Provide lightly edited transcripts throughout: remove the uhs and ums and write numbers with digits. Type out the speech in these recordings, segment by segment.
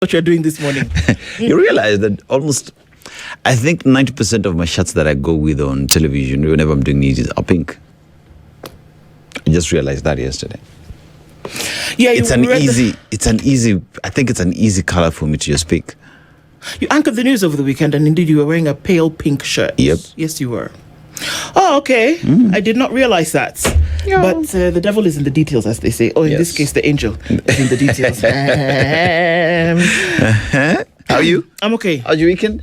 what you're doing this morning. You realize that almost, I think 90% of my shots that I go with on television, whenever I'm doing news, are pink. I just realized that yesterday. Yeah, it's an easy. I think it's an easy color for me to just pick. You anchored the news over the weekend, and indeed you were wearing a pale pink shirt. Yep. Yes, you were. Oh, okay. I did not realize that. Yeah. But the devil is in the details, as they say. Or in this case, the angel is in the details. How are you? I'm okay. How's your weekend?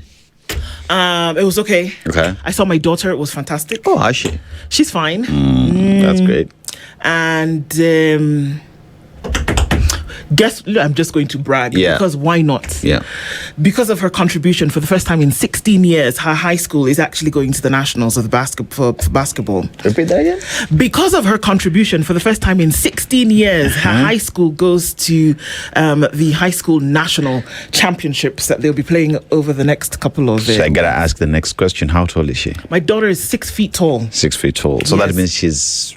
It was okay. Okay. I saw my daughter. It was fantastic. Oh, how's she? She's fine. That's great. And I'm just going to brag. Because why not? Yeah. Because of her contribution, for the first time in 16 years, her high school is actually going to the nationals of for basketball. Repeat that again. Because of her contribution, for the first time in 16 years, her high school goes to the high school national championships that they'll be playing over the next couple of days. So I gotta ask the next question. How tall is she? My daughter is 6 feet tall. 6 feet tall. So that means she's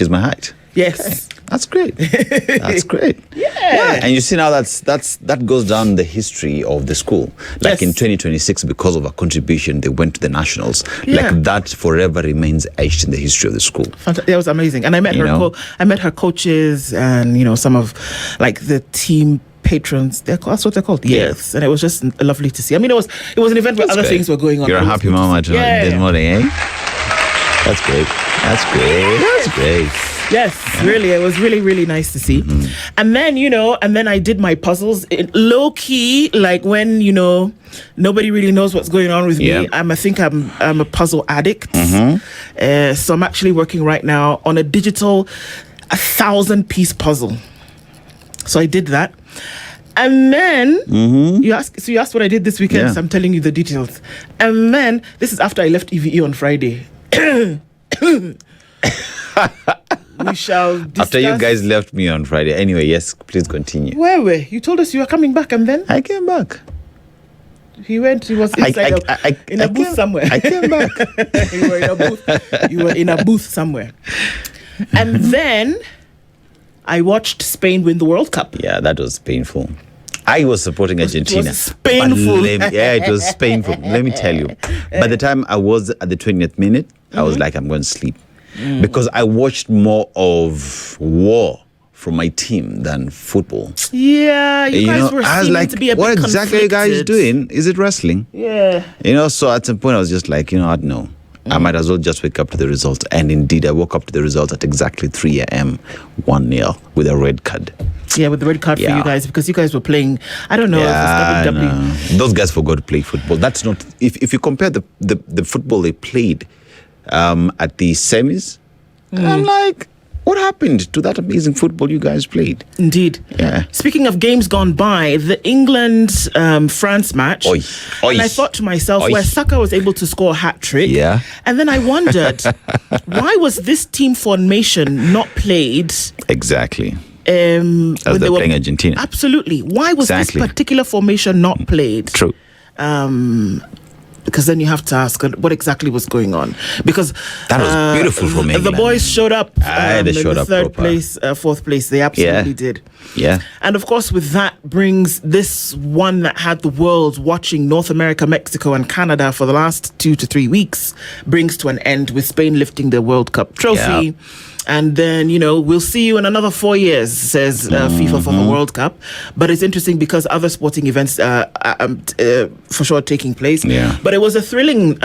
my height. Yes. Okay. That's great. That's great. Yeah. And you see now that goes down the history of the school. Like in 2026, because of her contribution, they went to the nationals. Yeah. Like that forever remains etched in the history of the school. It was amazing. And I met her coaches and some of like the team patrons. That's what they're called. Yes. And it was just lovely to see. I mean, it was an event where other things were going on. You're a happy mama this morning, eh? That's great. That's great. That's great. Yes, really. It was really, really nice to see. And then, I did my puzzles low key, like when, nobody really knows what's going on with me. I think I'm a puzzle addict. So I'm actually working right now on a digital 1,000-piece puzzle. So I did that. And then you asked what I did this weekend. So I'm telling you the details. And then this is after I left EVE on Friday. We shall discuss. After you guys left me on Friday. Anyway, yes, please continue. Where were you? Told us you were coming back, and then I came back. He was inside in a booth somewhere. I came back. You were in a booth. You were in a booth somewhere. And then I watched Spain win the World Cup. Yeah, that was painful. I was supporting Argentina. It was painful. It was painful. Let me tell you. By the time I was at the 20th minute, I was like, I'm going to sleep. Because I watched more of war from my team than football. Yeah, you guys were seeming to be a bit what exactly are you guys doing? Is it wrestling? Yeah. So at some point I was just like, I don't know. I might as well just wake up to the result. And indeed, I woke up to the result at exactly 3 a.m., 1-0 with a red card. Yeah, with the red card for you guys, because you guys were playing, I don't know, if it's WWE. No. Those guys forgot to play football. That's not, if you compare the football they played at the semis, I'm like, what happened to that amazing football you guys played? Indeed. Yeah. Speaking of games gone by, the England-France match. Oy. And I thought to myself, where Saka was able to score a hat-trick. Yeah. And then I wondered, why was this team formation not played? Exactly. As they're playing Argentina. Absolutely. Why was this particular formation not played? True. Because then you have to ask what exactly was going on. Because that was beautiful from England. The boys showed up they showed up third place, fourth place. They absolutely did. Yeah. And of course, with that brings this one that had the world watching North America, Mexico, and Canada for the last 2 to 3 weeks brings to an end with Spain lifting the World Cup trophy. Yeah. And then, we'll see you in another 4 years, says FIFA for the World Cup. But it's interesting because other sporting events for sure taking place. Yeah. But it was a thrilling...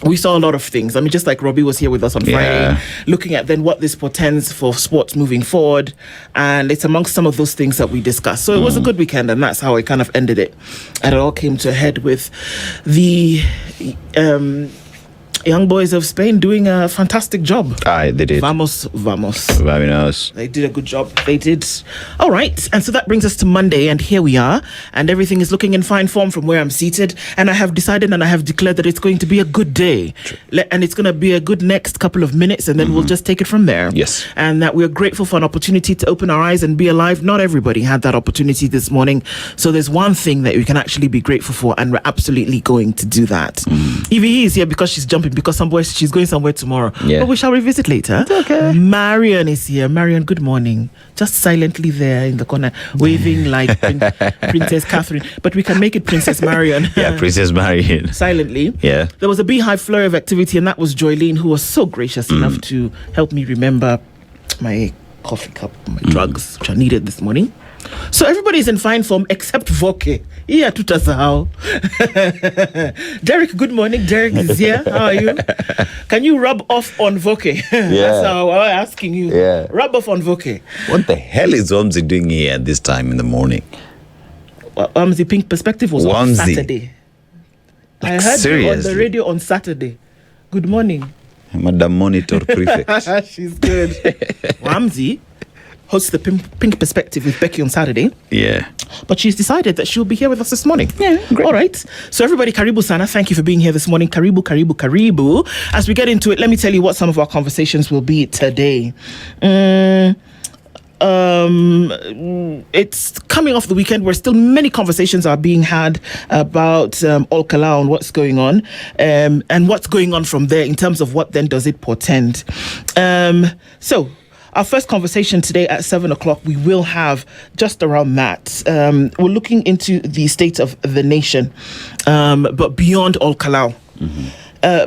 we saw a lot of things. I mean, just like Robbie was here with us on Friday, looking at then what this portends for sports moving forward. And it's amongst some of those things that we discussed. So it was a good weekend, and that's how I kind of ended it. And it all came to a head with the... young boys of Spain doing a fantastic job. They did. Vamos. Very nice. They did a good job. They did. All right. And so that brings us to Monday, and here we are. And everything is looking in fine form from where I'm seated. And I have decided and I have declared that it's going to be a good day. And it's going to be a good next couple of minutes, and then we'll just take it from there. Yes. And that we're grateful for an opportunity to open our eyes and be alive. Not everybody had that opportunity this morning. So there's one thing that we can actually be grateful for, and we're absolutely going to do that. Evie is here because she's jumping recapping because she's going somewhere tomorrow. Yeah. But we shall revisit later. It's okay. Marion is here. Marion, good morning. Just silently there in the corner, waving like Princess Catherine. But we can make it Princess Marion. Yeah, Princess Marion. Silently. Yeah. There was a beehive flurry of activity, and that was Joylene, who was so gracious enough to help me remember my coffee cup, my drugs, which I needed this morning. So everybody's in fine form except Voke. Yeah, tutasahau. Derek, good morning. Derek is here. How are you? Can you rub off on Voke? That's how I'm asking you. Yeah. Rub off on Voke. What the hell is Wamsi doing here at this time in the morning? The Pink Perspective was on Saturday. I heard you on the radio on Saturday. Good morning. Madam Monitor Prefect. She's good. Wamsi hosts the Pink Perspective with Becky on Saturday. Yeah. But she's decided that she'll be here with us this morning. Yeah, great. All right. So everybody, Karibu Sana. Thank you for being here this morning. Karibu, Karibu, Karibu. As we get into it, let me tell you what some of our conversations will be today. It's coming off the weekend where still many conversations are being had about Ol Kalou and what's going on, and what's going on from there in terms of what then does it portend. So our first conversation today at 7 o'clock, we will have just around that. We're looking into the state of the nation, but beyond Ol Kalou.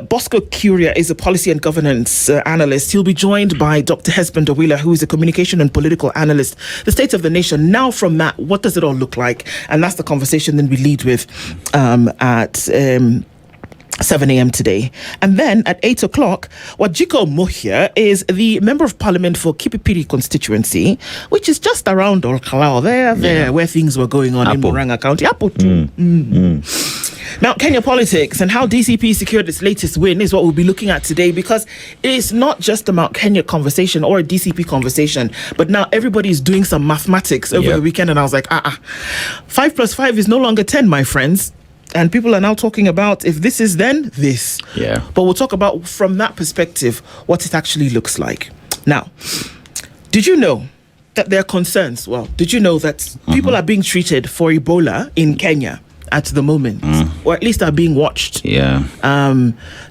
Bosco Curia is a policy and governance analyst. He'll be joined by Dr. Hesband Owila, who is a communication and political analyst. The state of the nation. Now from that, what does it all look like? And that's the conversation then we lead with at 7 a.m. today. And then at 8 o'clock, Wajiko Mohia is the Member of Parliament for Kipipiri constituency, which is just around Ol Kalou, there where things were going on in Murang'a County. Now, Kenya politics and how DCP secured its latest win is what we'll be looking at today, because it is not just about Kenya conversation or a DCP conversation, but now everybody's doing some mathematics over the weekend, and I was like, 5 plus 5 is no longer 10, my friends. And people are now talking about if this is then this. Yeah. But we'll talk about from that perspective what it actually looks like. Now, did you know that there are concerns? Well, did you know that people are being treated for Ebola in Kenya at the moment, or at least are being watched? Yeah.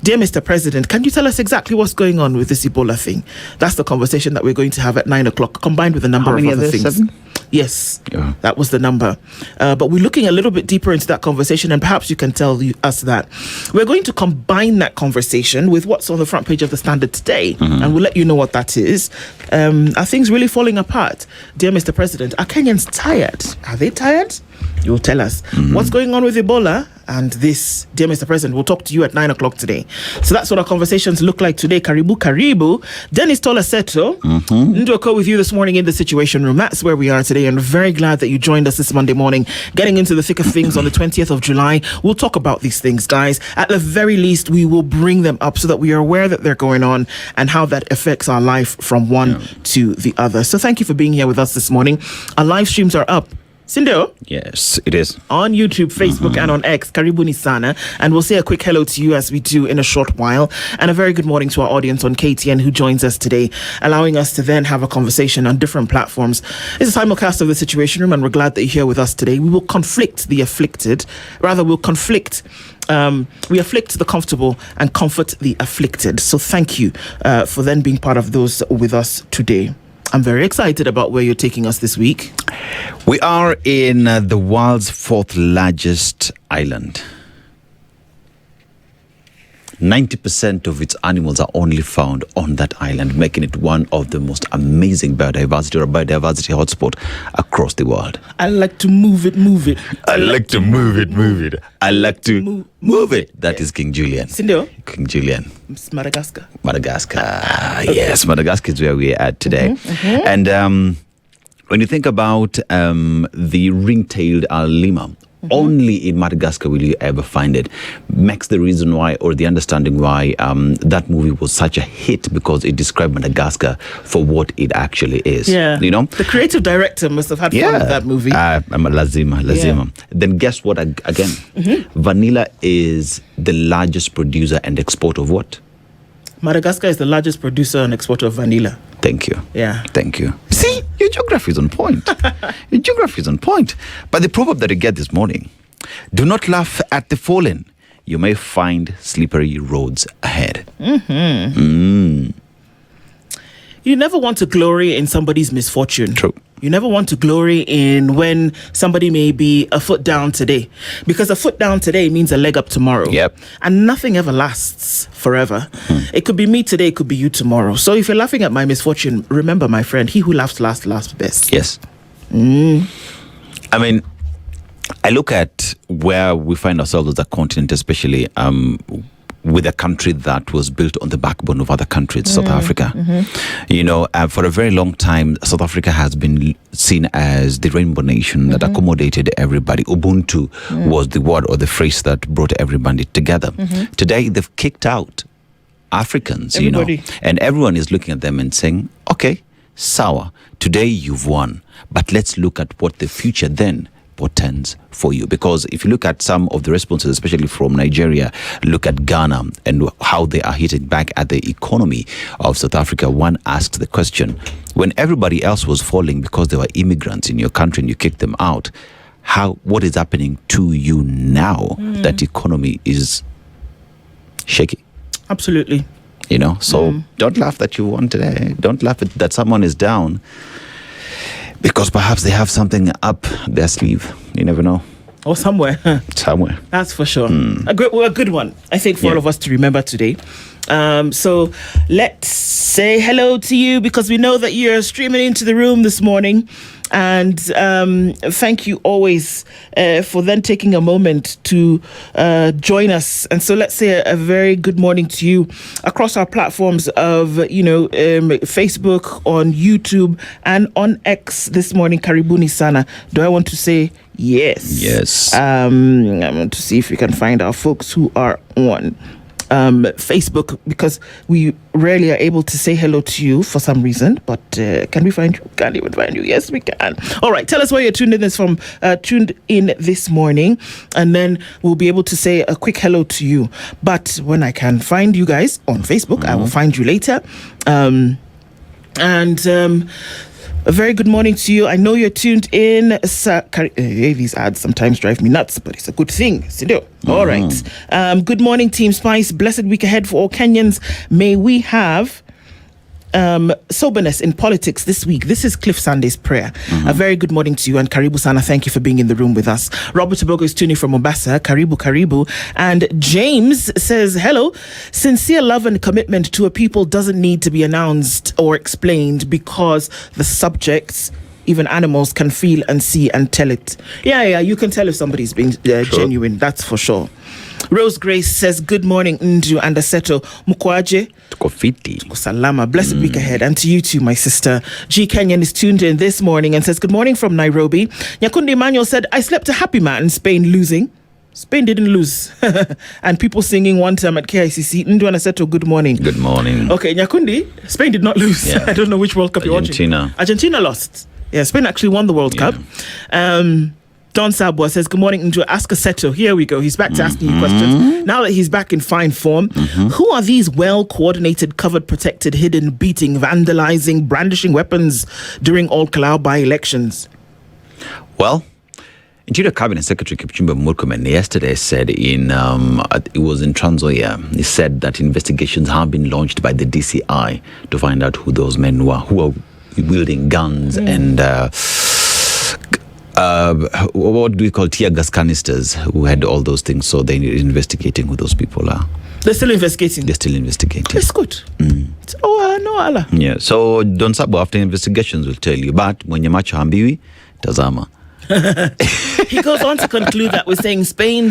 Dear Mr. President, can you tell us exactly what's going on with this Ebola thing? That's the conversation that we're going to have at 9 o'clock, combined with a number of other things. 7? Yes, that was the number. But we're looking a little bit deeper into that conversation, and perhaps you can tell us that. We're going to combine that conversation with what's on the front page of the Standard today, and we'll let you know what that is. Are things really falling apart? Dear Mr. President, are Kenyans tired? Are they tired? You'll tell us what's going on with Ebola and this. Dear Mr. President, we'll talk to you at 9 o'clock today. So that's what our conversations look like today. Karibu, Karibu. Dennis Tolaseto, Ndoko with you this morning in the Situation Room. That's where we are today, and very glad that you joined us this Monday morning, getting into the thick of things on the 20th of July. We'll talk about these things, guys. At the very least, we will bring them up so that we are aware that they're going on and how that affects our life from one to the other. So thank you for being here with us this morning. Our live streams are up. Sindo? Yes, it is. On YouTube, Facebook, and on X, Karibuni Sana. And we'll say a quick hello to you as we do in a short while. And a very good morning to our audience on KTN who joins us today, allowing us to then have a conversation on different platforms. It's a simulcast of the Situation Room, and we're glad that you're here with us today. We will conflict the afflicted. Rather, we'll conflict. We afflict the comfortable and comfort the afflicted. So thank you for then being part of those with us today. I'm very excited about where you're taking us this week. We are in the world's 4th largest island. 90% of its animals are only found on that island, making it one of the most amazing biodiversity hotspot across the world. I like to move it. I like to move it. I like to move it. That is King Julian. Sindo? King Julian. It's Madagascar. Yes, Madagascar is where we're at today. And when you think about the ring-tailed lemur, only in Madagascar will you ever find it. Makes the reason why, or the understanding why, that movie was such a hit, because it described Madagascar for what it actually is. Yeah. You know? The creative director must have had fun with that movie. Lazima. Yeah. Then guess what again? Vanilla is the largest producer and exporter of what? Madagascar is the largest producer and exporter of vanilla. Thank you. Yeah. Thank you. See, your geography is on point. Your geography is on point. But the proverb that you get this morning, do not laugh at the fallen. you may find slippery roads ahead. You never want to glory in somebody's misfortune. True. You never want to glory in when somebody may be a foot down today, because a foot down today means a leg up tomorrow. Yep. And nothing ever lasts forever. It could be me today, it could be you tomorrow. So if you're laughing at my misfortune, remember, my friend, he who laughs last laughs best. Yes. I mean, I look at where we find ourselves as a continent, especially with a country that was built on the backbone of other countries, South Africa. You know, for a very long time, South Africa has been seen as the rainbow nation that accommodated everybody. Ubuntu was the word or the phrase that brought everybody together. Today, they've kicked out Africans, Everybody. you know, and everyone is looking at them and saying, okay, sour, today you've won, but let's look at what the future then portends for you. Because if you look at some of the responses, especially from Nigeria, look at Ghana and how they are hitting back at the economy of South Africa. One asked the question, when everybody else was falling because they were immigrants in your country and you kicked them out, what is happening to you now that economy is shaky? Absolutely. You know, so don't laugh that you won today. Don't laugh that someone is down, because perhaps they have something up their sleeve. You never know. Or somewhere. Somewhere. That's for sure. A good one, I think, for all of us to remember today. So let's say hello to you, because we know that you're streaming into the room this morning. And thank you always for then taking a moment to join us. And so let's say a very good morning to you across our platforms of, Facebook, on YouTube, and on X this morning. Karibuni sana. Do I want to say yes? Yes. I want to see if we can find our folks who are on Facebook, because we rarely are able to say hello to you for some reason. But can we find you? Can't even find you. Yes, we can. All right, tell us where you're tuned in this morning, and then we'll be able to say a quick hello to you. But when I can find you guys on Facebook, I will find you later. A very good morning to you. I know you're tuned in. These ads sometimes drive me nuts, but it's a good thing. All right. Good morning, Team Spice. Blessed week ahead for all Kenyans. May we have soberness in politics this week. This is Cliff Sunday's prayer. A very good morning to you, and Karibu Sana. Thank you for being in the room with us. Robert Tobogo is tuning from Mombasa. Karibu. And James says, hello. Sincere love and commitment to a people doesn't need to be announced or explained, because the subjects, even animals, can feel and see and tell it. Yeah, you can tell if somebody's being genuine. That's for sure. Rose Grace says, good morning, Ndu and Aseto. Mukwaje? Tuko Salama. Blessed week ahead. And to you too, my sister. G. Kenyan is tuned in this morning and says, good morning from Nairobi. Nyakundi Emmanuel said, I slept a happy man, Spain losing. Spain didn't lose. And people singing one time at KICC. Ndu and Aseto, good morning. Good morning. Okay, Nyakundi, Spain did not lose. Yeah. I don't know which World Cup you're watching. Argentina lost. Yeah, Spain actually won the World Cup. Don Sabwa says, good morning, Ndu. Ask Aseto. Here we go. He's back to asking you questions. Now that he's back in fine form, who are these well-coordinated, covered, protected, hidden, beating, vandalizing, brandishing weapons during all Kalau by-elections? Well, Interior Cabinet Secretary Kipchumba Murkomen yesterday said it was in Trans Nzoia, he said that investigations have been launched by the DCI to find out who those men were, who are wielding guns and what do we call tear gas canisters, who had all those things. So they're investigating who those people are. They're still investigating. It's good. No Allah. Yeah. So Don Sabo, after investigations, will tell you. But when you match hambiwi, tazama. He goes on to conclude that we're saying Spain.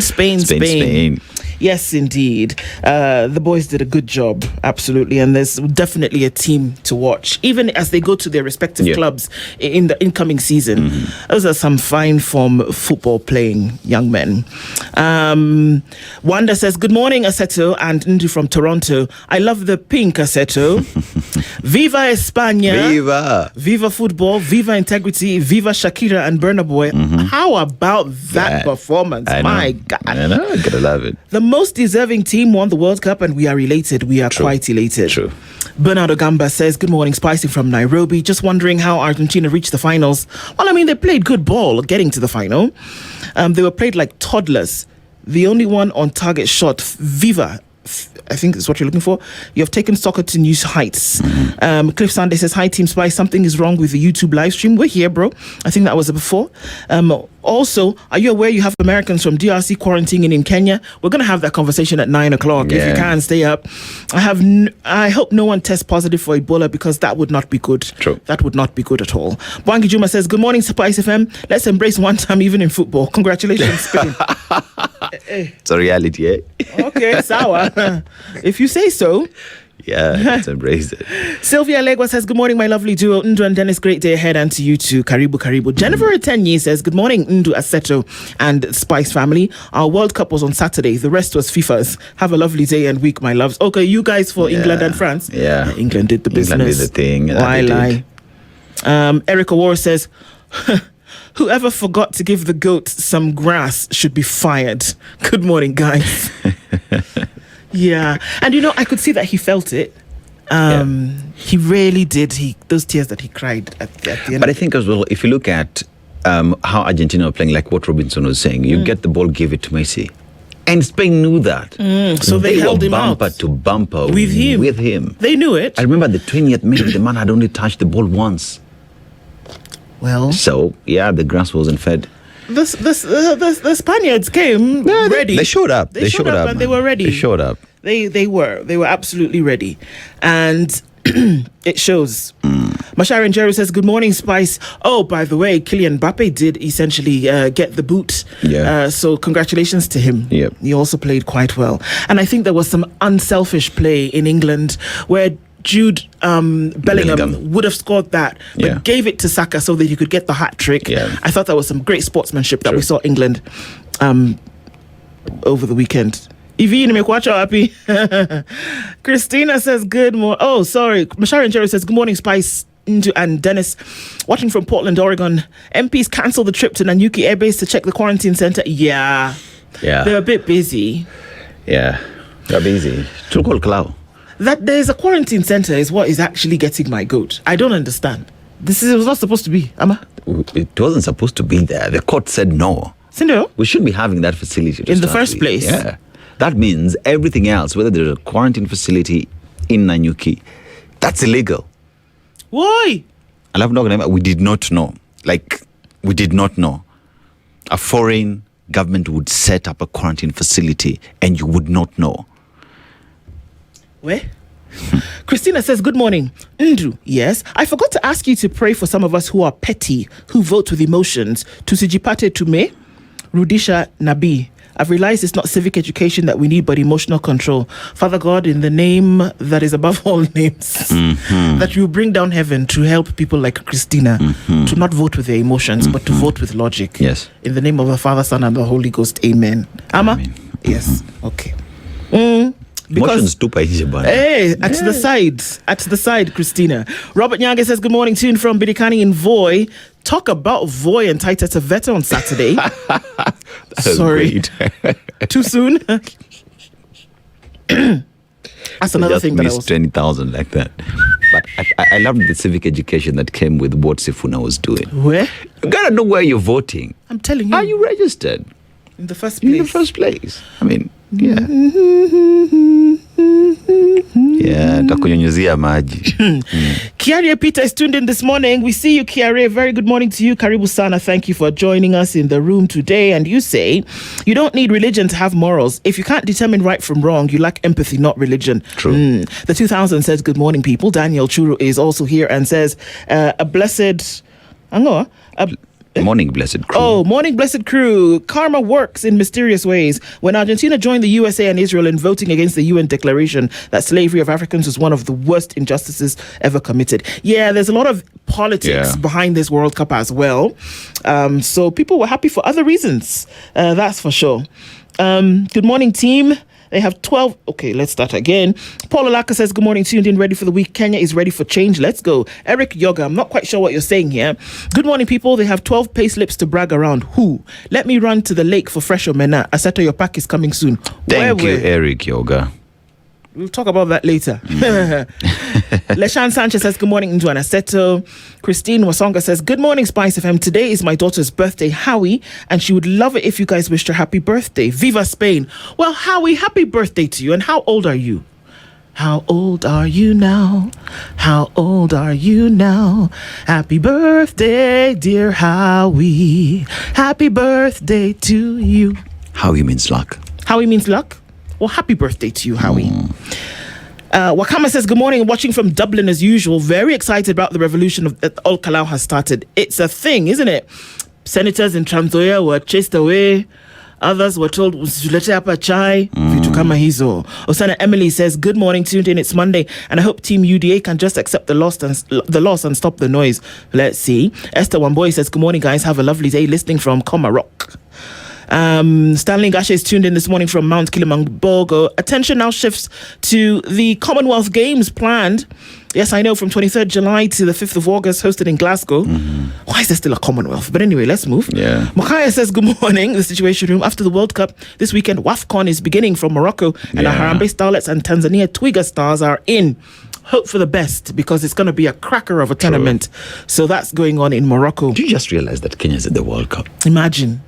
Yes, indeed. The boys did a good job, absolutely. And there's definitely a team to watch, even as they go to their respective clubs in the incoming season. Those are some fine form football playing young men. Wanda says, good morning, Aseto and Ndu from Toronto. I love the pink, Aseto. Viva España. Viva football. Viva integrity. Viva Shakira and Burna Boy. How about that performance? My God. I know. I gotta love it. The most deserving team won the World Cup, and we are elated. We are quite elated. True. Bernardo Gamba says, good morning, Spicy from Nairobi. Just wondering how Argentina reached the finals. Well, I mean, they played good ball getting to the final. They were played like toddlers. the only one on target shot. Viva, I think that's what you're looking for. You have taken soccer to new heights. Cliff Sunday says, hi, Team Spice. Something is wrong with the YouTube live stream. We're here, bro. I think that was it before. Also, are you aware you have Americans from DRC quarantining in Kenya? We're going to have that conversation at 9 o'clock. If you can, stay up. I hope no one tests positive for Ebola, because that would not be good. True. That would not be good at all. Bwangi Juma says, good morning, Spice FM. Let's embrace one time even in football. Congratulations, Spain. It's a reality, eh? Okay, sour. If you say so. Yeah, let's embrace it. Sylvia Legwa says, good morning, my lovely duo. Ndu and Dennis, great day ahead, and to you too. Karibu, karibu. Jennifer Atenyi says, good morning, Ndu Aseto and Spice family. Our World Cup was on Saturday. The rest was FIFA's. Have a lovely day and week, my loves. Okay, you guys for England and France? Yeah. England did the business. England did the thing. Why lie? Erica War says, whoever forgot to give the goat some grass should be fired. Good morning, guys. Yeah. And I could see that he felt it. He really did. Those tears that he cried at the end. But I think as well, if you look at how Argentina are playing, like what Robinson was saying, you get the ball, give it to Messi. And Spain knew that. So they held him bumper out. to bumper with him. They knew it. I remember the 20th minute, the man had only touched the ball once. Well. So, yeah, the grass wasn't fed. The Spaniards came ready. They showed up. They showed up and they were ready. They showed up. They were absolutely ready. And it shows. Mashara Jerry says, good morning, Spice. Oh, by the way, Kylian Mbappe did essentially get the boot. Yeah. So congratulations to him. Yep. He also played quite well. And I think there was some unselfish play in England where Jude Bellingham would have scored that, but gave it to Saka so that he could get the hat trick. Yeah. I thought that was some great sportsmanship that we saw England over the weekend. Ivy, nimekuacha happy. Christina says good morning. Oh, sorry. Mashara Jerry says good morning, Spice and Dennis. Watching from Portland, Oregon. MPs cancelled the trip to Nanyuki Air Base to check the quarantine center. Yeah. They're a bit busy. Yeah. They're busy. Too cold cloud. That there's a quarantine center is what is actually getting my goat. I don't understand. It was not supposed to be, Amma. It wasn't supposed to be there. The court said no. Sindo? We shouldn't be having that facility in the first place. Yeah. That means everything else, whether there's a quarantine facility in Nanyuki, that's illegal. Why? We did not know. We did not know. A foreign government would set up a quarantine facility and you would not know. Where? Christina says, good morning. Ndu, yes. I forgot to ask you to pray for some of us who are petty, who vote with emotions. Tusijipate tume, Rudisha Nabi. I've realized it's not civic education that we need, but emotional control. Father God, in the name that is above all names, that you bring down heaven to help people like Christina to not vote with their emotions, but to vote with logic. Yes. In the name of the Father, Son, and the Holy Ghost. Amen. Ama? Amen. Yes. Okay. Because at the side, Christina. Robert Nyange says, good morning, tune from Bidikani in Voi. Talk about Voi and Taita Taveta on Saturday. Sorry. Too soon? That's another thing that I was 20,000 like that. But I loved the civic education that came with what Sifuna was doing. Where? You gotta know where you're voting. I'm telling you. Are you registered? In the first place. In the first place. I mean, yeah. Yeah, takunyunyuzia maji. Kiaria Peter is tuned in this morning. We see you, Kiaria. Very good morning to you. Karibu Sana. Thank you for joining us in the room today. And you say, you don't need religion to have morals. If you can't determine right from wrong, you lack empathy, not religion. True. The 2000 says, good morning, people. Daniel Churu is also here and says, a blessed... Morning, blessed crew. Oh, morning, blessed crew. Karma works in mysterious ways. When Argentina joined the USA and Israel in voting against the UN declaration that slavery of Africans was one of the worst injustices ever committed. Yeah, there's a lot of politics behind this World Cup as well. So people were happy for other reasons. That's for sure. Good morning, team. They have 12. Okay, let's start again. Paul Olaka says, good morning, tuned in, ready for the week. Kenya is ready for change. Let's go. Eric Yoga, I'm not quite sure what you're saying here. Good morning, people. They have 12 pay slips to brag around. Who? Let me run to the lake for fresh omena. Aseto, your pack is coming soon. Thank you, Eric Yoga. We'll talk about that later. Leshan Sanchez says, good morning, Nduana Seto. Christine Wasonga says, good morning, Spice FM. Today is my daughter's birthday, Howie, and she would love it if you guys wished her happy birthday. Viva Spain. Well, Howie, happy birthday to you. And how old are you? How old are you now? How old are you now? Happy birthday, dear Howie. Happy birthday to you. Howie means luck. Howie means luck? Well, happy birthday to you, Howie. Wakama says, good morning, watching from Dublin as usual. Very excited about the revolution that Ol Kalou has started. It's a thing, isn't it? Senators in Trans Nzoia were chased away. Others were told, "Tulete hapa chai." Vitu kama hizo. Osana Emily says, good morning, tuned in. It's Monday, and I hope Team UDA can just accept the loss and stop the noise. Let's see. Esther Wamboy says, good morning, guys. Have a lovely day. Listening from Komarok. Stanley Gashe is tuned in this morning from Mount Kilimanjaro. Attention now shifts to the Commonwealth Games planned. Yes, I know, from 23rd July to the 5th of August, hosted in Glasgow. Why is there still a Commonwealth? But anyway, let's move. Yeah. Makaya says, good morning, the Situation Room. After the World Cup this weekend, WAFCON is beginning from Morocco, and our Harambee Starlets and Tanzania Twiga Stars are in. Hope for the best, because it's going to be a cracker of a tournament. So that's going on in Morocco. Did you just realize that Kenya's at the World Cup? Imagine.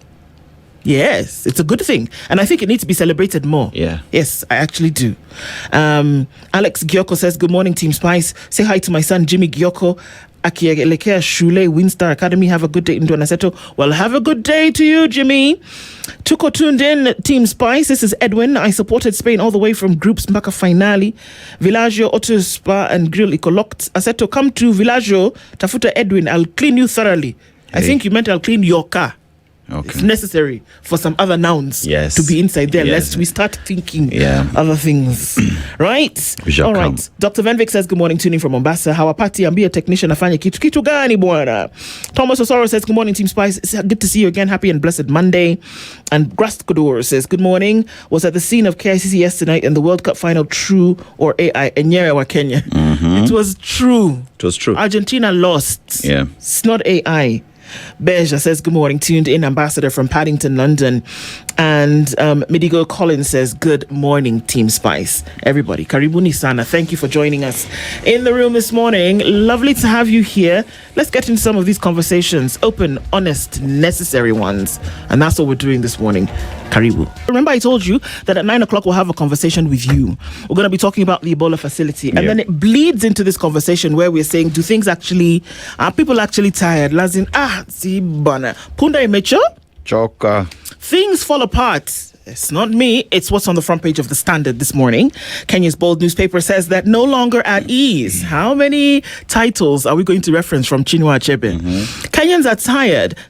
Yes, it's a good thing. And I think it needs to be celebrated more. Yeah. Yes, I actually do. Alex Gyoko says, good morning, Team Spice. Say hi to my son, Jimmy Gyoko. Akielekea Shule, Winstar Academy. Have a good day, Nduana Seto. Well, have a good day to you, Jimmy. Tuko tuned in, Team Spice. This is Edwin. I supported Spain all the way from groups mpaka finali. Villaggio, Auto Spa and Grill iko locked. Aseto, come to Villaggio, tafuta Edwin. I'll clean you thoroughly. I think you meant I'll clean your car. Okay. It's necessary for some other nouns to be inside there, lest we start thinking other things. Right? All right. Dr. Venvick says, good morning, tuning from Mombasa. Hawapati ambia technician afanye kitu gani bwana. Thomas Osoro says, good morning, Team Spice. It's good to see you again. Happy and blessed Monday. And Grastkodor says, good morning. Was at the scene of KICC yesterday in the World Cup final, true or AI? Enyere wa Kenya. It was true. It was true. Argentina lost. Yeah. It's not AI. Beja says, good morning, tuned in, ambassador from Paddington, London. And Midigo Collins says, good morning, Team Spice. Everybody, karibuni sana. Thank you for joining us in the room this morning. Lovely to have you here. Let's get into some of these conversations. Open, honest, necessary ones. And that's what we're doing this morning. Karibu. Remember, I told you that at 9 o'clock we'll have a conversation with you. We're going to be talking about the Ebola facility. And then it bleeds into this conversation where we're saying, do things actually, are people actually tired? Lazin, si bana. Punda imecho? Choka. Things fall apart. It's not me. It's what's on the front page of the Standard this morning. Kenya's bold newspaper says that no longer at ease. How many titles are we going to reference from Chinua Achebe? Kenyans are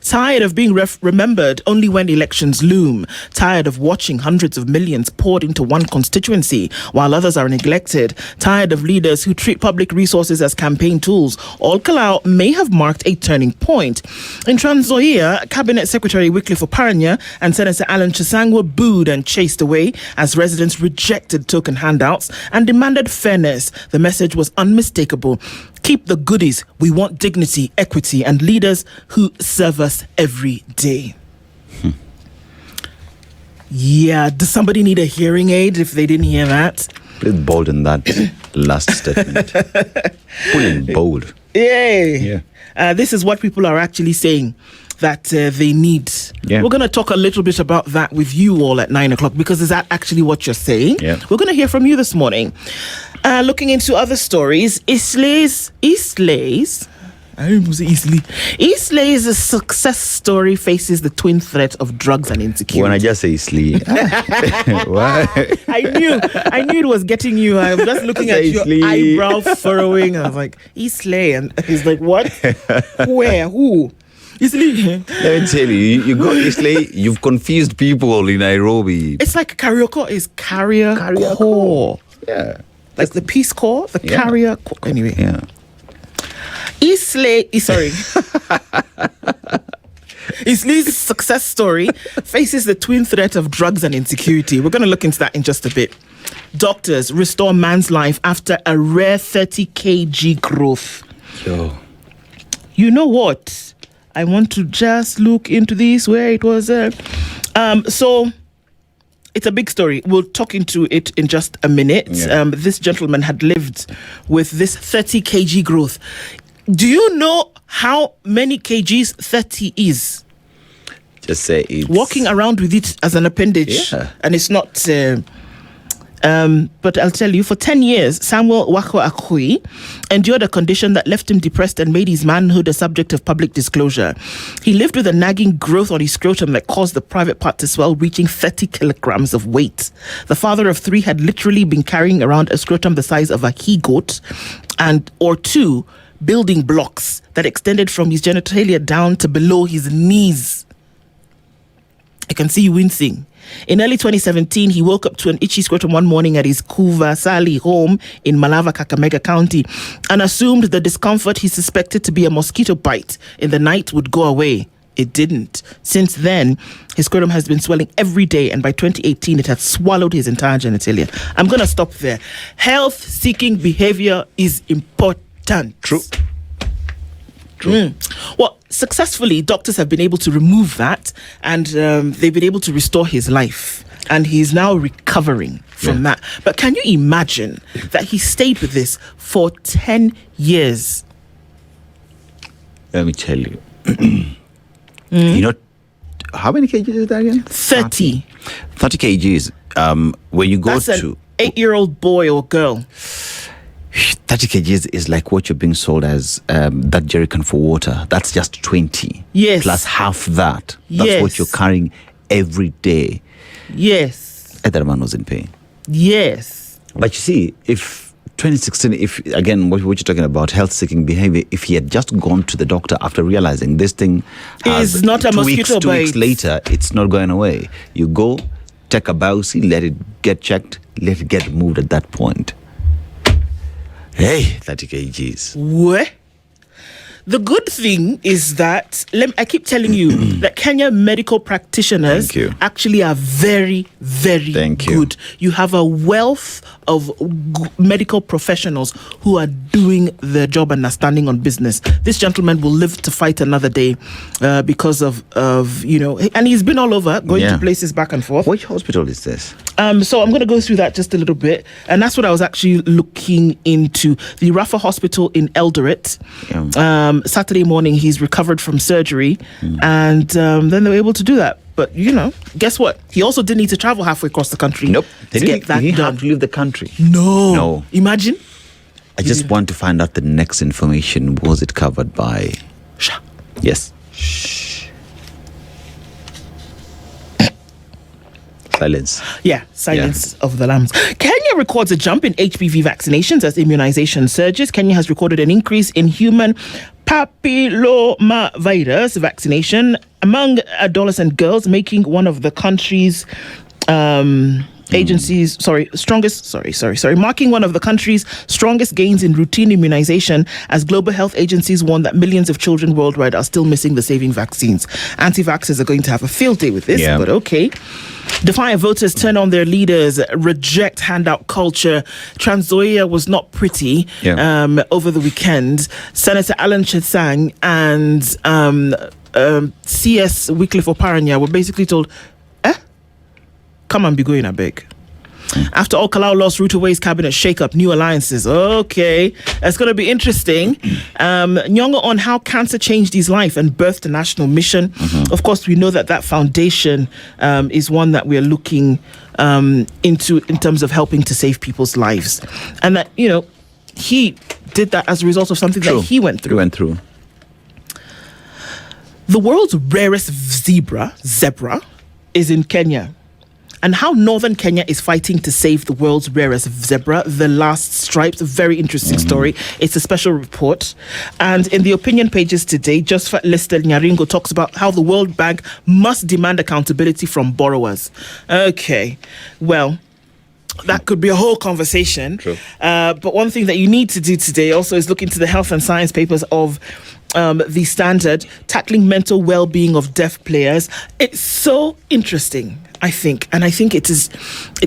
tired of being remembered only when elections loom, tired of watching hundreds of millions poured into one constituency while others are neglected, tired of leaders who treat public resources as campaign tools. Ol Kalou may have marked a turning point. In Trans Nzoia, Cabinet Secretary Wycliffe Oparanya and Senator Alan Chesang were booed and chased away as residents rejected token handouts and demanded fairness. The message was unmistakable. Keep the goodies. We want dignity, equity, and leaders who serve us every day. Yeah, does somebody need a hearing aid if they didn't hear that? Please bolden that last statement. Put in bold. Yay. Yeah. This is what people are actually saying that they need. Yeah. We're going to talk a little bit about that with you all at 9 o'clock, because is that actually what you're saying? Yeah. We're going to hear from you this morning. Looking into other stories, Eastleigh's success story faces the twin threat of drugs and insecurity. When I just say Eastleigh, I knew it was getting you. I was just looking at your eyebrow furrowing. I was like, Eastleigh, and he's like, what? Where? Who? Eastleigh. Let me tell you, you go Eastleigh, you've confused people in Nairobi. It's like Karioko is Carrier Corps. Yeah. Like the Peace Corps, the Carrier Corps. Anyway. Yeah. Eastleigh's success story faces the twin threat of drugs and insecurity. We're going to look into that in just a bit. Doctors restore man's life after a rare 30 kg growth. Yo. You know what? I want to just look into this where it was. So it's a big story. We'll talk into it in just a minute. Yeah. This gentleman had lived with this 30 kg growth. Do you know how many kgs 30 is? Just say it's... Walking around with it as an appendage. Yeah. And it's not... but I'll tell you, for 10 years, Samuel Wako Akui endured a condition that left him depressed and made his manhood a subject of public disclosure. He lived with a nagging growth on his scrotum that caused the private part to swell, reaching 30 kilograms of weight. The father of 3 had literally been carrying around a scrotum the size of a he-goat or 2 building blocks that extended from his genitalia down to below his knees. I can see you wincing. In early 2017, he woke up to an itchy scrotum one morning at his Kuvasali home in Malava, Kakamega County, and assumed the discomfort he suspected to be a mosquito bite in the night would go away. It didn't. Since then, his scrotum has been swelling every day, and by 2018, it had swallowed his entire genitalia. I'm going to stop there. Health-seeking behavior is important. True. Well, successfully, doctors have been able to remove that, and they've been able to restore his life. And he's now recovering from that. But can you imagine that he stayed with this for 10 years? Let me tell you. You know, how many kgs is that again? 30. 30 kgs. When you go That's to... an 8-year-old boy or girl. 30 kgs is like what you're being sold as that jerrycan for water. That's just 20. Yes. Plus half that. That's what you're carrying every day. Yes. And that man was in pain. Yes. But you see, if 2016, if again, what you're talking about, health-seeking behavior, if he had just gone to the doctor after realizing this thing has is not a mosquito 2 weeks bite. later, it's not going away. You go, take a biopsy, let it get checked, let it get removed at that point. Hey, 30 kgs. What? The good thing is that, I keep telling you, that Kenya medical practitioners actually are very, very good. You have a wealth of medical professionals who are doing their job and are standing on business. This gentleman will live to fight another day because of and he's been all over, going to places back and forth. Which hospital is this? So I'm going to go through that just a little bit. And that's what I was actually looking into. The Rafa Hospital in Eldoret. Saturday morning, he's recovered from surgery. And then they were able to do that. But, guess what? He also didn't need to travel halfway across the country. Nope. To get that he done. had to leave the country. No. Imagine. I just want to find out the next information. Was it covered by... Shh. Yes. Shh. Silence. Yeah, silence of the lambs. Kenya records a jump in HPV vaccinations as immunization surges. Kenya has recorded an increase in human papillomavirus vaccination among adolescent girls, making one of the country's marking one of the country's strongest gains in routine immunization, as global health agencies warn that millions of children worldwide are still missing the saving vaccines. Anti-vaxxers are going to have a field day with this, but okay. Defiant voters turn on their leaders, reject handout culture. Trans Nzoia was not pretty over the weekend. Senator Alan Chesang and CS Wycliffe Oparanya were basically told, come and be going, I beg. After all, Kalau lost Ruto-Way's cabinet shake-up, new alliances. Okay, it's going to be interesting. Nyong'o on how cancer changed his life and birthed a national mission. Of course, we know that foundation is one that we are looking into in terms of helping to save people's lives. And that, he did that as a result of something that he went through. The world's rarest zebra is in Kenya. And how northern Kenya is fighting to save the world's rarest zebra, the last stripes. A very interesting story. It's a special report. And in the opinion pages today, Josephat Lister Nyaringo talks about how the World Bank must demand accountability from borrowers. Okay, well, that could be a whole conversation. But one thing that you need to do today also is look into the health and science papers of the Standard, tackling mental well-being of deaf players. It's so interesting, I think. And I think it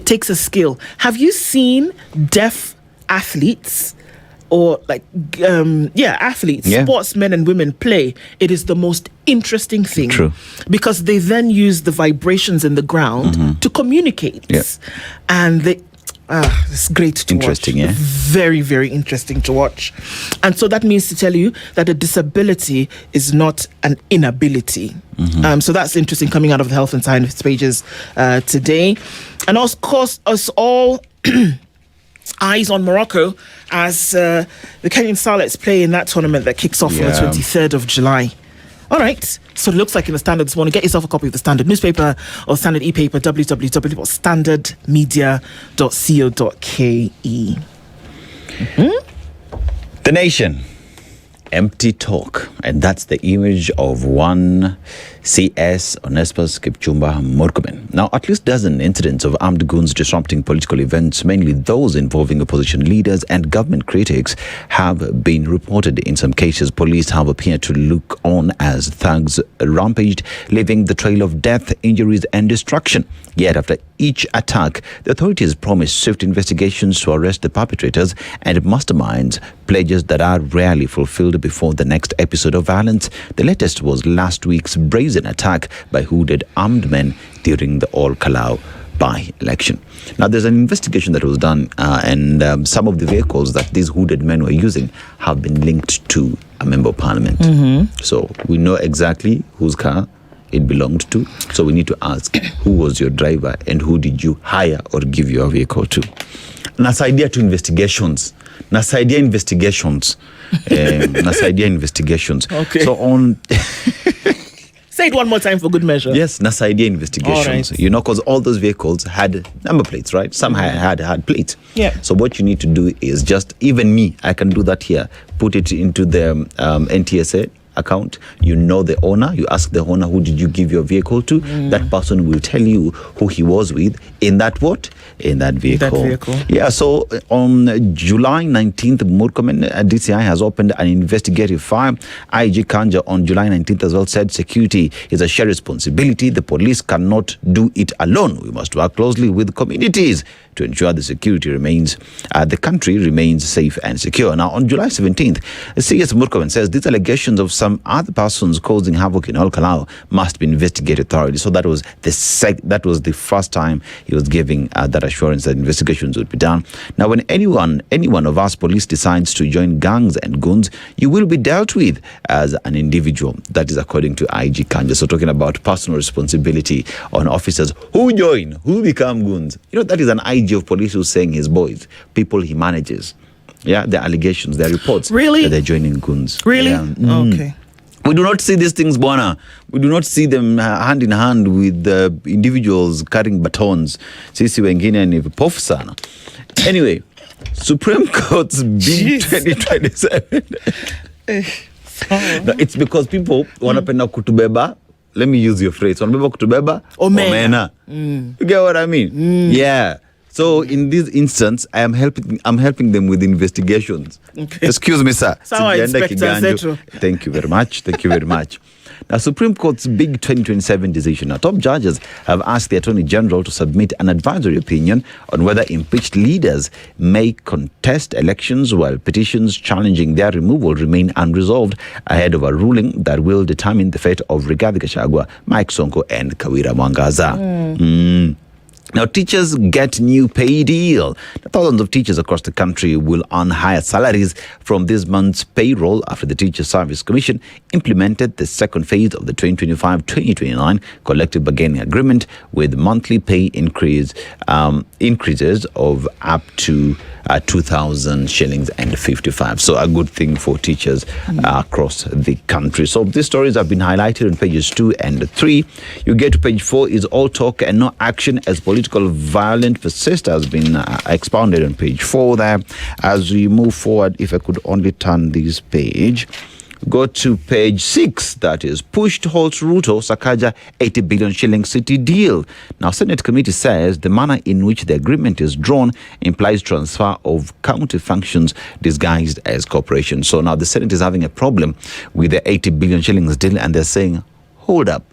takes a skill. Have you seen deaf athletes or like athletes, sportsmen and women play, it is the most interesting thing. True. Because they then use the vibrations in the ground to communicate. And it's great to watch. Interesting, yeah. Very, very interesting to watch. And so that means to tell you that a disability is not an inability. So that's interesting, coming out of the health and science pages today. And of course, us all eyes on Morocco as the Kenyan Starlets play in that tournament that kicks off on the 23rd of July. All right, so it looks like in the Standard this morning. Get yourself a copy of the Standard newspaper or Standard e-paper, www.standardmedia.co.ke. The Nation. Empty talk. And that's the image of one CS Onesmus Kipchumba Murkomen. Now, at least dozen incidents of armed goons disrupting political events, mainly those involving opposition leaders and government critics, have been reported. In some cases, police have appeared to look on as thugs rampaged, leaving the trail of death, injuries and destruction. Yet, after each attack, the authorities promised swift investigations to arrest the perpetrators and masterminds, pledges that are rarely fulfilled before the next episode of violence. The latest was last week's brazen attack by hooded armed men during the All Kalau by-election. Now, there's an investigation that was done and some of the vehicles that these hooded men were using have been linked to a member of parliament. So we know exactly whose car it belonged to. So we need to ask, who was your driver and who did you hire or give your vehicle to? Nasaidia to investigations. Nasaidia investigations. Okay. So on... Say it one more time for good measure. Yes, Nasaidia investigations. Right. You know, because all those vehicles had number plates, right? Some had plates. Yeah. So what you need to do is just, even me, I can do that here. Put it into the NTSA account. You know the owner. You ask the owner, who did you give your vehicle to? That person will tell you who he was with in that what? In that vehicle. Yeah, so on July 19th, Murkomen DCI has opened an investigative file. IG Kanja on July 19th as well said security is a shared responsibility. The police cannot do it alone. We must work closely with communities to ensure the security remains, the country remains safe and secure. Now, on July 17th, CS Murkomen says these allegations of some other persons causing havoc in All Kalau must be investigated thoroughly. So that was the first time he was giving that assurance that investigations would be done. Now, when anyone of us police decides to join gangs and goons, you will be dealt with as an individual. That is according to IG Kanja. So talking about personal responsibility on officers who join, who become goons. You know, that is an IG of police who's saying his boys, people he manages. Yeah, the allegations, the reports. Really? That they're joining goons. Really? Yeah. Okay. We do not see these things, Bwana. We do not see them hand in hand with individuals carrying batons. Sisi wengine ni vipofu sana. Anyway, Supreme Court's big 2027. No, it's because people wanapenda kutubeba. Let me use your phrase. Wanapenda kutubeba omena. You get what I mean? Yeah. So in this instance, I'm helping them with investigations. Okay. Excuse me, sir. Thank you very much. Thank you very much. Now, Supreme Court's big 2027 decision. Now, top judges have asked the Attorney General to submit an advisory opinion on whether impeached leaders may contest elections while petitions challenging their removal remain unresolved ahead of a ruling that will determine the fate of Rigathi Gachagua, Mike Sonko, and Kawira Mwangaza. Now, teachers get new pay deal. Thousands of teachers across the country will earn higher salaries from this month's payroll after the Teacher Service Commission implemented the second phase of the 2025-2029 collective bargaining agreement with monthly pay increases of up to 2,000 shillings and 55. So a good thing for teachers across the country. So these stories have been highlighted on pages 2 and 3. You get to page 4 is all talk and no action as political violence persists, has been expounded on page 4 there. As we move forward, if I could only turn this page, go to page 6, that is pushed holds Ruto Sakaja 80 billion shilling city deal. Now, Senate committee says the manner in which the agreement is drawn implies transfer of county functions disguised as corporation. So now the Senate is having a problem with the 80 billion shillings deal and they're saying, hold up,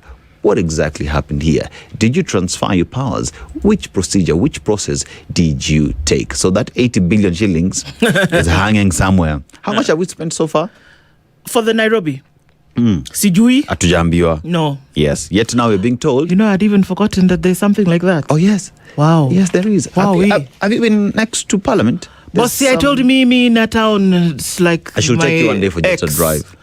What exactly happened here? Did you transfer your powers? Which procedure, which process did you take? So that 80 billion shillings is hanging somewhere. How much have we spent so far? For the Nairobi? Sijui? Hatujambiwa. No. Yes. Yet now we're being told. You know, I'd even forgotten that there's something like that. Oh, yes. Wow. Yes, there is. Wow. Have you been next to Parliament? But see, I told me in a town, it's like I should take you one day for just a drive.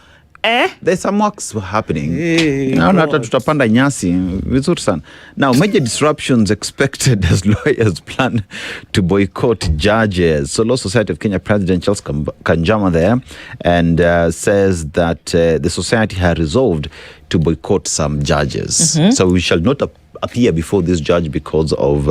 Eh? There's some works happening. Hey, Now tutapanda nyasi vizuri sana. Now major disruptions expected as lawyers plan to boycott judges. So Law Society of Kenya President Charles Kanjama there and says that the society had resolved to boycott some judges. So we shall not appear before this judge because of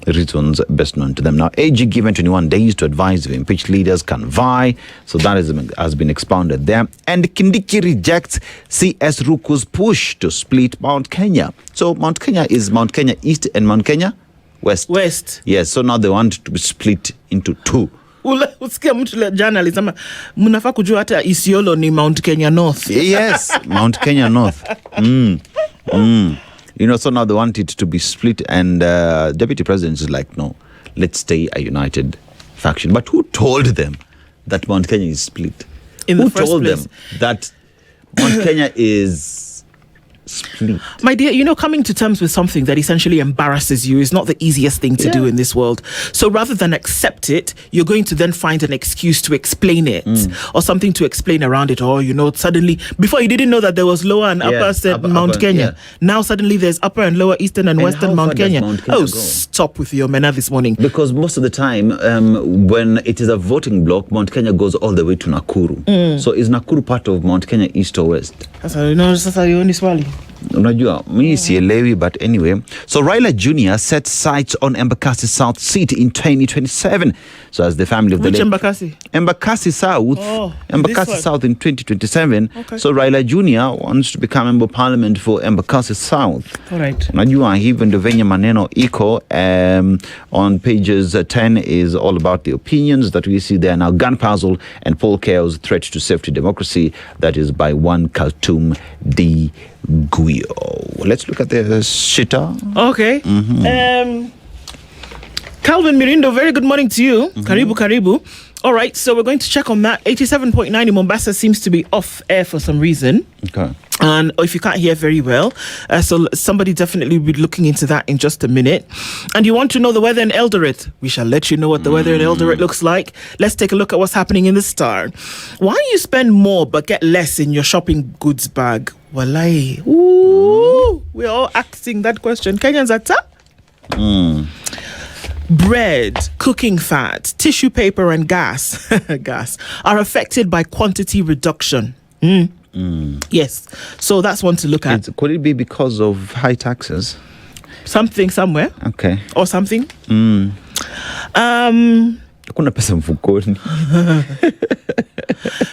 reasons best known to them. Now, AG given 21 days to advise if impeached leaders can vie. So that has been expounded there. And Kindiki rejects CS Ruku's push to split Mount Kenya. So Mount Kenya is Mount Kenya East and Mount Kenya West. West. Yes, so now they want to be split into two. Usikia mtu jana alisema mnafaa kujua hata Isiolo ni Mount Kenya North. Yes, Mount Kenya North. You know, so now they want it to be split, and Deputy President is like, no, let's stay a united faction. But who told them that Mount Kenya is split? Who told them that Mount Kenya is split? My dear, you know, coming to terms with something that essentially embarrasses you is not the easiest thing to do in this world. So rather than accept it, you're going to then find an excuse to explain it or something to explain around it. Or, you know, suddenly, before you didn't know that there was lower and upper Mount Kenya. Now suddenly there's upper and lower eastern and western Mount Kenya. Go? Stop with your mena this morning. Because most of the time, when it is a voting block, Mount Kenya goes all the way to Nakuru. So is Nakuru part of Mount Kenya East or West? Sasa yoni swali. Unajua, mi sielewi, but anyway. So Raila Jr. set sights on Embakasi South seat in 2027. So as the family of the late... Embakasi? Embakasi South. Oh, Embakasi South in 2027. Okay. So Raila Jr. wants to become member of parliament for Embakasi South. All right. Unajua, hivi ndo venye maneno iko. On pages 10 is all about the opinions that we see there now. Gun puzzle and poll chaos, threat to safety democracy. That is by one Khartoum D. Guyo. Let's look at the shita. Okay. Calvin Mirindo, very good morning to you. Karibu, karibu. All right, so we're going to check on that. 87.9 in Mombasa seems to be off air for some reason. Okay. And if you can't hear very well, so somebody definitely will be looking into that in just a minute. And you want to know the weather in Eldoret? We shall let you know what the weather in Eldoret looks like. Let's take a look at what's happening in the Star. Why you spend more but get less in your shopping goods bag? Walai. Ooh, we're all asking that question. Kenyans are top. Bread, cooking fat, tissue paper, and gas are affected by quantity reduction. Yes, so that's one to look at. Could it be because of high taxes? Something somewhere. Okay. Or something. Kuna pesa mfukoni.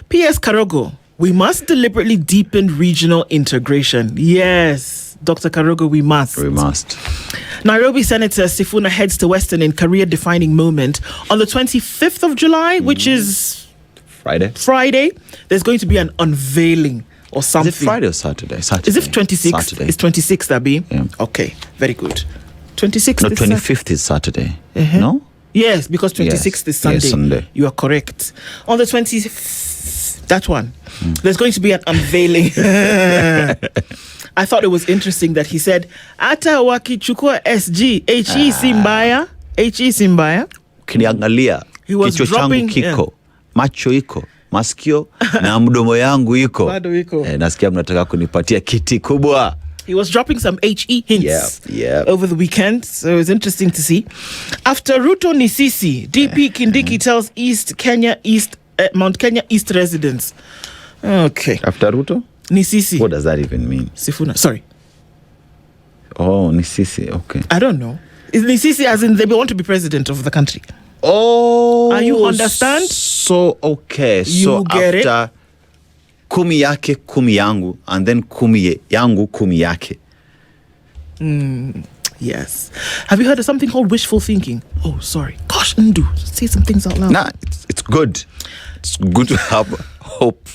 P.S. Karogo, we must deliberately deepen regional integration. Yes, Dr. Karogo, we must. We must. Nairobi Senator Sifuna heads to Western in career-defining moment on the 25th of July, which is Friday. There's going to be an unveiling or something. Is it Friday or Saturday? Saturday. Is it 26th? Saturday. It's 26th, Abby? Yeah. Okay, very good. 26th. No, 25th is Saturday. No? Yes, because 26th is Sunday. Yes, Sunday. You are correct. On the 25th, that one, there's going to be an unveiling. I thought it was interesting that he said, Ata wakichukua SG, HE Simbaya, HE Simbaya. Kiniangalia, kichwa changu kiko, macho iko, masikio, na mdomo yangu iko. Bado iko. Nasikia mnataka kunipatia kiti kubwa. He was dropping some HE hints over the weekend, so it was interesting to see. After Ruto Nisisi, DP Kindiki tells Mount Kenya East residents. Okay. After Ruto? Nisisi. What does that even mean? Sifuna. Sorry. Oh, Nisisi. Okay. I don't know. Is Nisisi as in they want to be president of the country? Oh. Are you understand? So, okay. You get after kumi yake, kumi yangu, and then kumi yangu, kumi yake. Yes. Have you heard of something called wishful thinking? Oh, sorry. Gosh, Ndu. Say some things out loud. Nah, it's good. It's good to have hope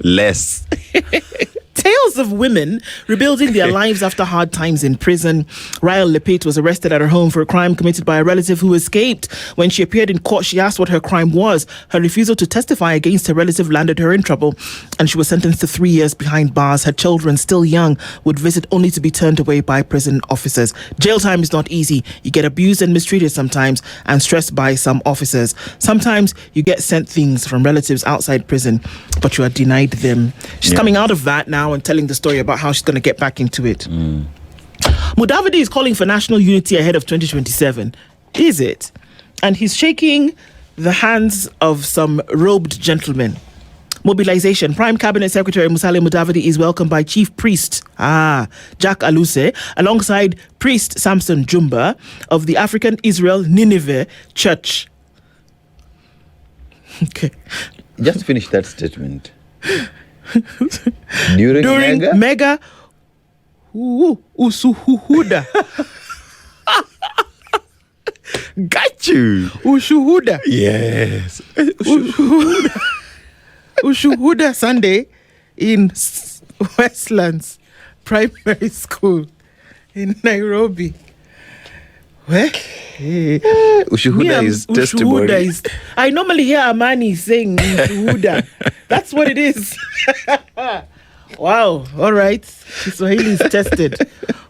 less. Tales of women rebuilding their lives after hard times in prison. Rael Lepate was arrested at her home for a crime committed by a relative who escaped. When she appeared in court, she asked what her crime was. Her refusal to testify against her relative landed her in trouble, and she was sentenced to 3 years behind bars. Her children, still young, would visit only to be turned away by prison officers. Jail time is not easy. You get abused and mistreated sometimes and stressed by some officers. Sometimes you get sent things from relatives outside prison, but you are denied them. She's coming out of that now and telling the story about how she's going to get back into it. Mudavadi is calling for national unity ahead of 2027. Is it? And he's shaking the hands of some robed gentlemen. Mobilization. Prime Cabinet Secretary Musalia Mudavadi is welcomed by Chief Priest Jack Aluse alongside Priest Samson Jumba of the African Israel Nineveh Church. Okay. Just finish that statement. During Mega Usuhuda. Got you. Ushuhuda. Yes. Ushuhuda Sunday in Westlands Primary School in Nairobi. Where? Ushuhuda is testimony. I normally hear Amani saying Ushuhuda. That's what it is. Wow. All right. Kiswahili is tested.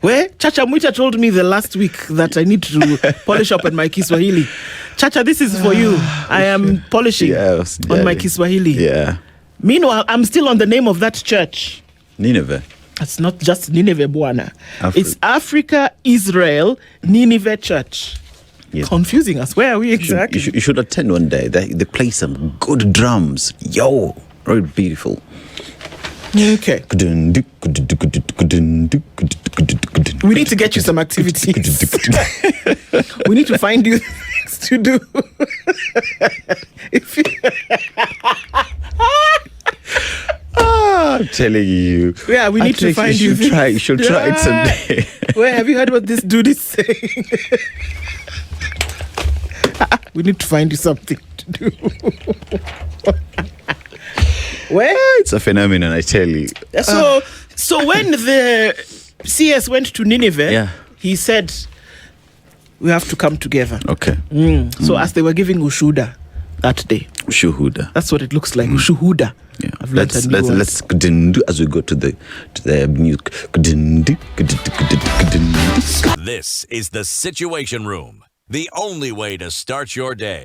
Where? Chacha Mucha told me the last week that I need to polish up on my Kiswahili. Chacha, this is for you. I am polishing on my Kiswahili. Yeah. Meanwhile, I'm still on the name of that church. Nineveh. It's not just Nineveh, Bwana. It's Africa Israel Nineveh Church. Yes. Confusing us. Where are we exactly? You should attend one day. They play some good drums. Yo, very beautiful. Okay. We need to get you some activities. We need to find you things to do. I'm telling you. Yeah, we need to find you. You should try it someday. Where have you heard what this dude is saying? We need to find you something to do. Where? It's a phenomenon, I tell you. So when the CS went to Nineveh, he said, we have to come together. Okay. So as they were giving Ushuda that day. Ushuhuda. That's what it looks like. Ushuhuda. Yeah. Let's as we go to the new. This is the Situation Room, the only way to start your day.